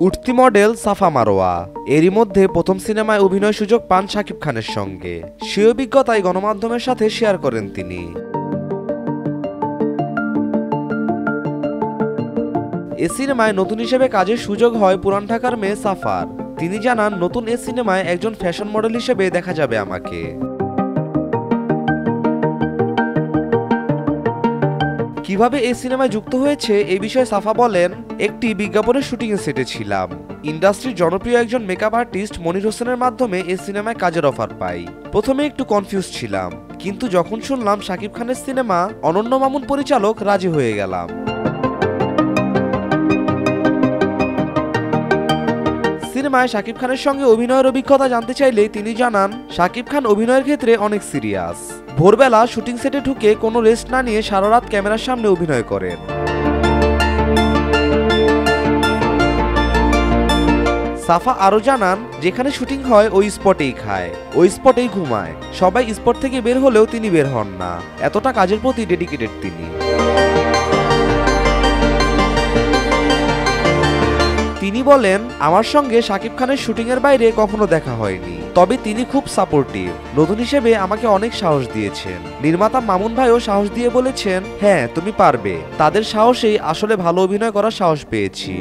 উঠতি মডেল সাফা মারোয়া। এরই মধ্যে প্রথম সিনেমায় অভিনয় সুযোগ পান শাকিব খানের সঙ্গে। সেই অভিজ্ঞতাই গণমাধ্যমের সাথে শেয়ার করেন তিনি। এ সিনেমায় নতুন হিসেবে কাজের সুযোগ হয় পুরান ঢাকার মেয়ে সাফার। তিনি জানান, নতুন এ সিনেমায় একজন ফ্যাশন মডেল হিসেবে দেখা যাবে আমাকে। কিভাবে এই সিনেমায় যুক্ত হয়েছে এই বিষয়ে সাফা বলেন, একটি বিজ্ঞাপনের শুটিংয়ে সেটে ছিলাম। ইন্ডাস্ট্রির জনপ্রিয় একজন মেকআপ আর্টিস্ট মনির হোসেনের মাধ্যমে এই সিনেমায় কাজের অফার পাই। প্রথমে একটু কনফিউজ ছিলাম, কিন্তু যখন শুনলাম শাকিব খানের সিনেমা, অনন্য মামুন পরিচালক, রাজি হয়ে গেলাম। সিনেমায় শাকিব খানের সঙ্গে অভিনয়ের অভিজ্ঞতা জানতে চাইলে তিনি জানান, শাকিব খান অভিনয়ের ক্ষেত্রে অনেক সিরিয়াস। ভোরবেলা শুটিং সেটে ঢুকে কোনো রেস্ট না নিয়ে সারা রাত ক্যামেরার সামনে অভিনয় করেন। সাফা আরও জানান, যেখানে শুটিং হয় ওই স্পটেই খায়, ওই স্পটেই ঘুমায়। সবাই স্পট থেকে বের হলেও তিনি বের হন না, এতটা কাজের প্রতি ডেডিকেটেড তিনি। তিনি বলেন, আমার সঙ্গে শাকিব খানের শুটিংয়ের বাইরে কখনো দেখা হয়নি, তবে তিনি খুব সাপোর্টিভ। নতুন হিসেবে আমাকে অনেক সাহস দিয়েছেন। নির্মাতা মামুন ভাইও সাহস দিয়ে বলেছেন, হ্যাঁ তুমি পারবে। তাদের সাহসেই আসলে ভালো অভিনয় করার সাহস পেয়েছি।